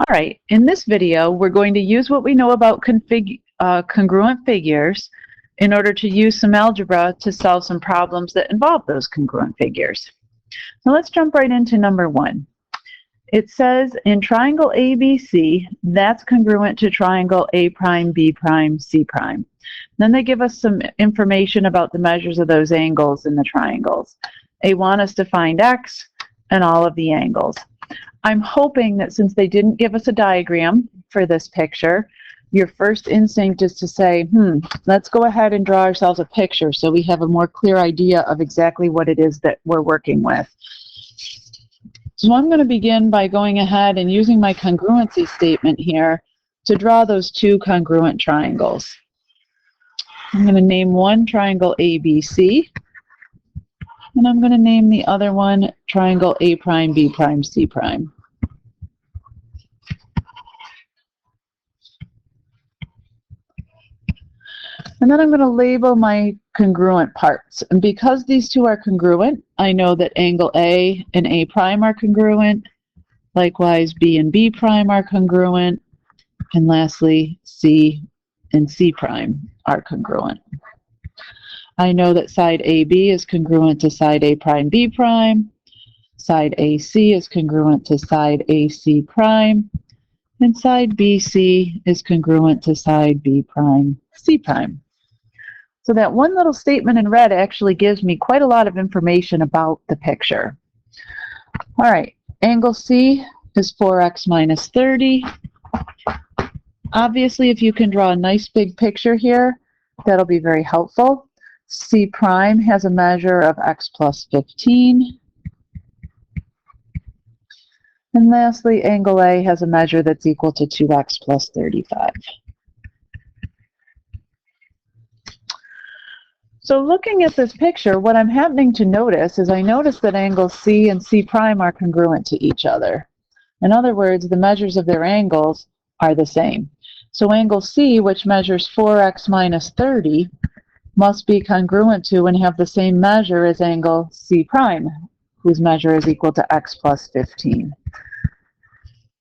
All right, in this video, we're going to use what we know about congruent figures in order to use some algebra to solve some problems that involve those congruent figures. So let's jump right into number 1. It says in triangle ABC, that's congruent to triangle A prime, B prime, C prime. Then they give us some information about the measures of those angles in the triangles. They want us to find x and all of the angles. I'm hoping that since they didn't give us a diagram for this picture, your first instinct is to say, let's go ahead and draw ourselves a picture so we have a more clear idea of exactly what it is that we're working with. So I'm going to begin by going ahead and using my congruency statement here to draw those two congruent triangles. I'm going to name one triangle ABC, and I'm going to name the other one triangle A prime, B prime, C prime. And then I'm going to label my congruent parts. And because these two are congruent, I know that angle A and A prime are congruent. Likewise, B and B prime are congruent. And lastly, C and C prime are congruent. I know that side AB is congruent to side A prime, B prime. Side AC is congruent to side AC prime. And side BC is congruent to side B prime, C prime. So that one little statement in red actually gives me quite a lot of information about the picture. All right, angle C is 4x minus 30. Obviously, if you can draw a nice big picture here, that'll be very helpful. C prime has a measure of x plus 15. And lastly, angle A has a measure that's equal to 2x plus 35. So looking at this picture, what I'm happening to notice is I notice that angles C and C prime are congruent to each other. In other words, the measures of their angles are the same. So angle C, which measures 4x minus 30, must be congruent to and have the same measure as angle C prime, whose measure is equal to x plus 15.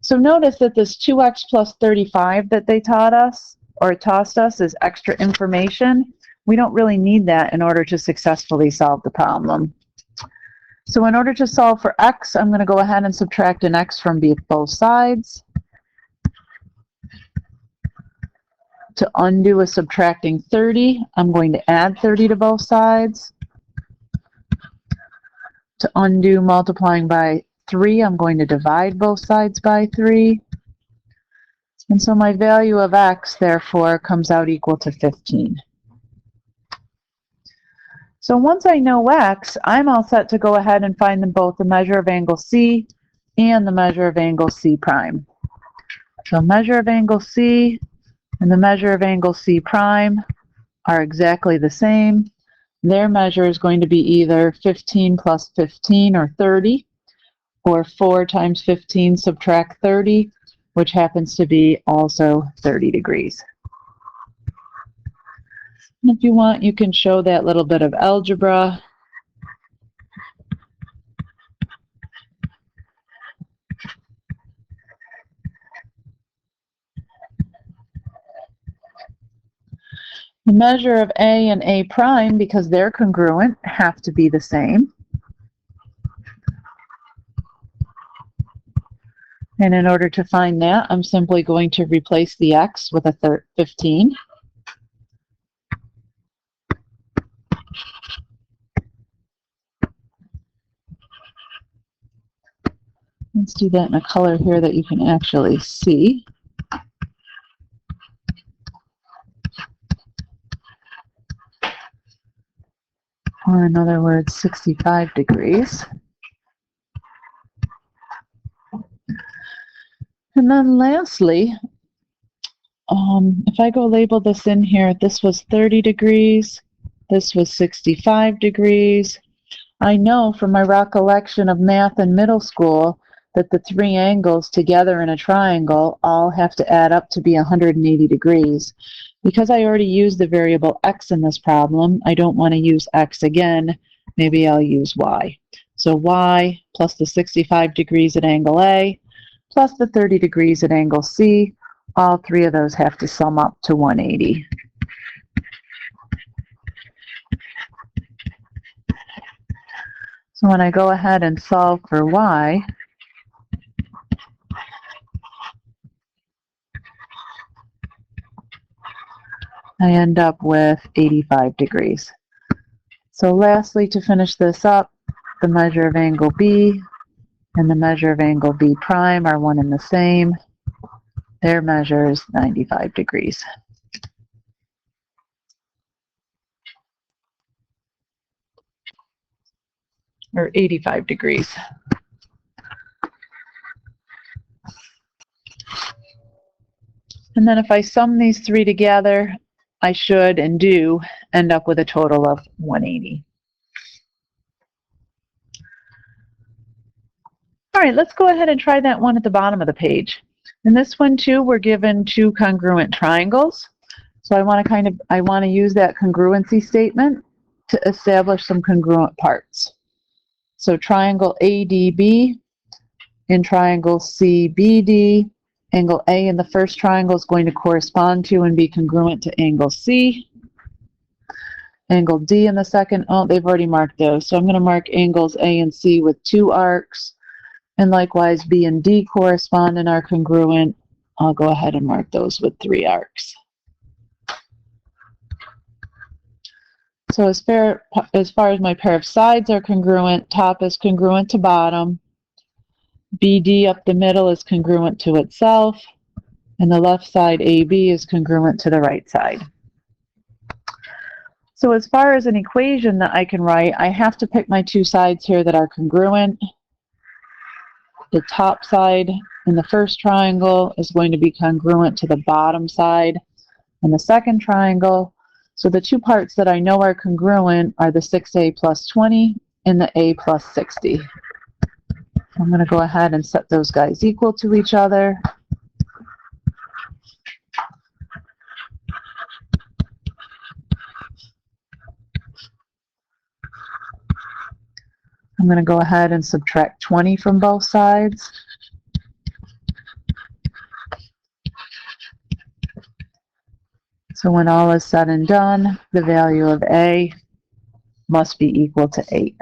So notice that this 2x plus 35 that they taught us, or tossed us, is extra information. We don't really need that in order to successfully solve the problem. So in order to solve for x, I'm going to go ahead and subtract an x from both sides. To undo a subtracting 30, I'm going to add 30 to both sides. To undo multiplying by 3, I'm going to divide both sides by 3. And so my value of x, therefore, comes out equal to 15. So once I know x, I'm all set to go ahead and find them both the measure of angle C and the measure of angle C prime. So measure of angle C and the measure of angle C prime are exactly the same. Their measure is going to be either 15 plus 15 or 30, or 4 times 15 subtract 30, which happens to be also 30 degrees. And if you want, you can show that little bit of algebra. The measure of A and A prime, because they're congruent, have to be the same. And in order to find that, I'm simply going to replace the x with a 15. Let's do that in a color here that you can actually see. Or in other words, 65 degrees. And then lastly, if I go label this in here, this was 30 degrees, this was 65 degrees. I know from my recollection of math in middle school that the three angles together in a triangle all have to add up to be 180 degrees. Because I already used the variable x in this problem, I don't want to use x again. Maybe I'll use y. So y plus the 65 degrees at angle A plus the 30 degrees at angle C. All three of those have to sum up to 180. So when I go ahead and solve for y, I end up with 85 degrees. So lastly, to finish this up, the measure of angle B and the measure of angle B prime are one and the same. Their measure is 95 degrees. Or 85 degrees. And then if I sum these three together, I should and do end up with a total of 180. All right, let's go ahead and try that one at the bottom of the page. In this one too, we're given two congruent triangles. So I want to use that congruency statement to establish some congruent parts. So triangle ADB and triangle CBD, angle A in the first triangle is going to correspond to and be congruent to angle C. Angle D in the second, oh, they've already marked those. So I'm going to mark angles A and C with 2 arcs. And likewise, B and D correspond and are congruent. I'll go ahead and mark those with 3 arcs. So as far as my pair of sides are congruent, top is congruent to bottom. BD up the middle is congruent to itself. And the left side, AB, is congruent to the right side. So as far as an equation that I can write, I have to pick my 2 sides here that are congruent. The top side in the first triangle is going to be congruent to the bottom side in the second triangle. So the 2 parts that I know are congruent are the 6a plus 20 and the a plus 60. I'm going to go ahead and set those guys equal to each other. I'm going to go ahead and subtract 20 from both sides. So when all is said and done, the value of A must be equal to 8.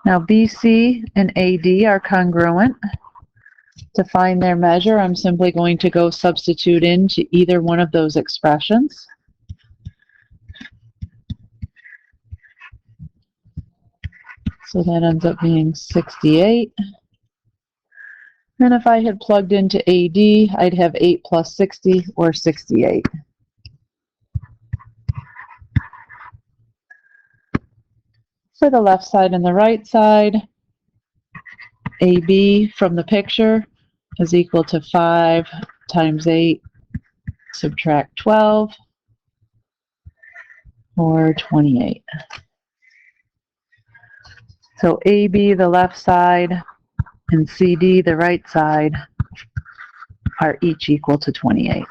Now BC and AD are congruent. To find their measure, I'm simply going to go substitute into either one of those expressions. So that ends up being 68. And if I had plugged into AD, I'd have 8 plus 60, or 68. For the left side and the right side, AB from the picture is equal to 5 times 8, subtract 12, or 28. So AB, the left side, and CD, the right side, are each equal to 28.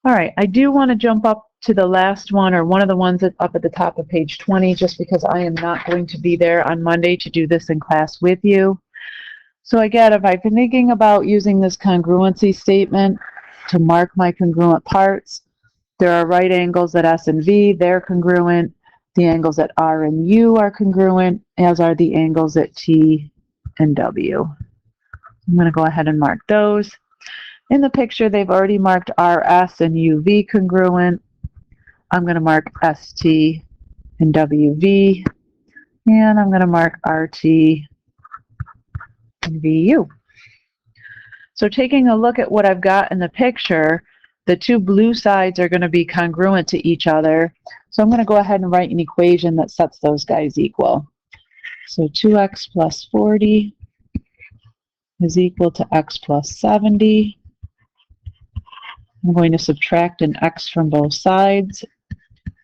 All right, I do want to jump up to the last one, or one of the ones up at the top of page 20, just because I am not going to be there on Monday to do this in class with you. So again, if I've been thinking about using this congruency statement to mark my congruent parts, there are right angles at S and V, they're congruent. The angles at R and U are congruent, as are the angles at T and W. I'm going to go ahead and mark those. In the picture, they've already marked RS and UV congruent. I'm going to mark ST and WV, and I'm going to mark RT and VU. So taking a look at what I've got in the picture, the 2 blue sides are going to be congruent to each other. So I'm going to go ahead and write an equation that sets those guys equal. So 2x plus 40 is equal to x plus 70. I'm going to subtract an x from both sides.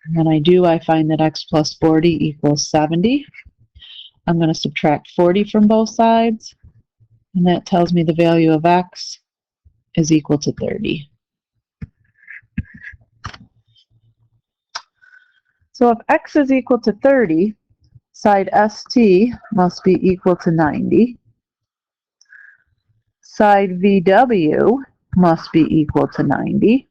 And when I find that x plus 40 equals 70. I'm going to subtract 40 from both sides. And that tells me the value of x is equal to 30. So if x is equal to 30, side ST must be equal to 90. Side VW must be equal to 90.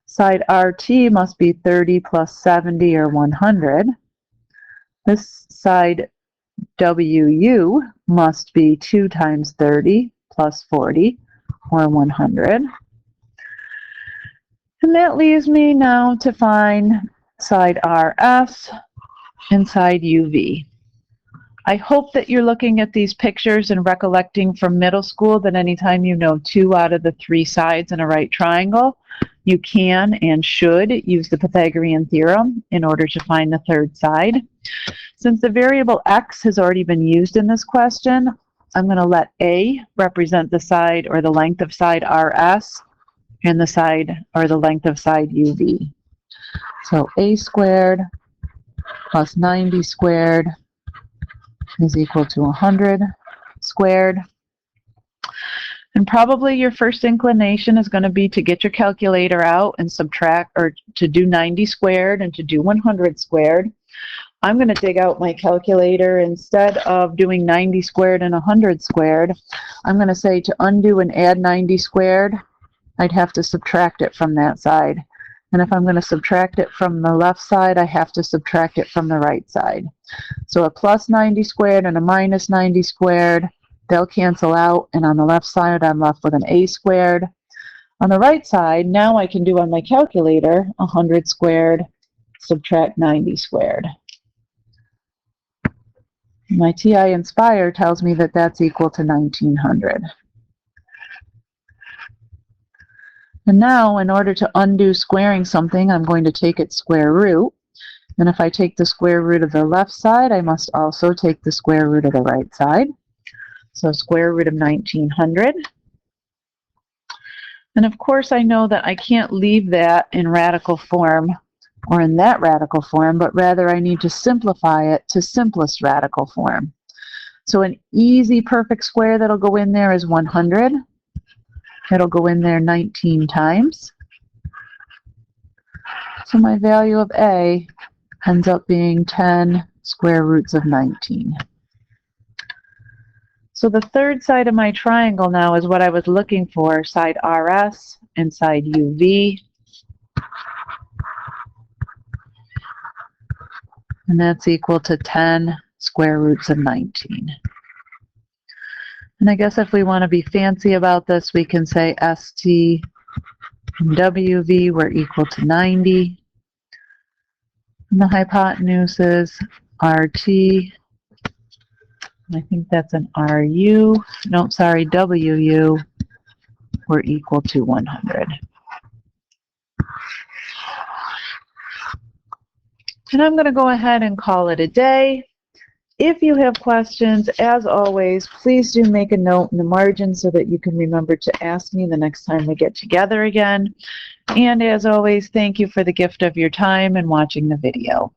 Side RT must be 30 plus 70 or 100. This side WU must be 2 times 30 plus 40 or 100. And that leaves me now to find side RS and side UV. I hope that you're looking at these pictures and recollecting from middle school that anytime you know 2 out of the 3 sides in a right triangle, you can and should use the Pythagorean Theorem in order to find the third side. Since the variable x has already been used in this question, I'm going to let A represent the side or the length of side RS and the side or the length of side UV. So A squared plus 90 squared is equal to 100 squared. And probably your first inclination is going to be to get your calculator out and subtract, or to do 90 squared and to do 100 squared. I'm going to dig out my calculator. Instead of doing 90 squared and 100 squared, I'm going to say to undo and add 90 squared, I'd have to subtract it from that side. And if I'm going to subtract it from the left side, I have to subtract it from the right side. So a plus 90 squared and a minus 90 squared, they'll cancel out, and on the left side I'm left with an A squared. On the right side, now I can do on my calculator 100 squared subtract 90 squared. My TI Inspire tells me that that's equal to 1900. And now, in order to undo squaring something, I'm going to take its square root. And if I take the square root of the left side, I must also take the square root of the right side. So square root of 1900. And of course, I know that I can't leave that in radical form or in that radical form, but rather I need to simplify it to simplest radical form. So an easy perfect square that'll go in there is 100. It'll go in there 19 times. So my value of A ends up being 10 square roots of 19. So the third side of my triangle now is what I was looking for, side RS and side UV. And that's equal to 10 square roots of 19. And I guess if we want to be fancy about this, we can say ST and WV were equal to 90. And the hypotenuse is RT. I think that's an RU. No, sorry, WU were equal to 100. And I'm going to go ahead and call it a day. If you have questions, as always, please do make a note in the margin so that you can remember to ask me the next time we get together again. And as always, thank you for the gift of your time and watching the video.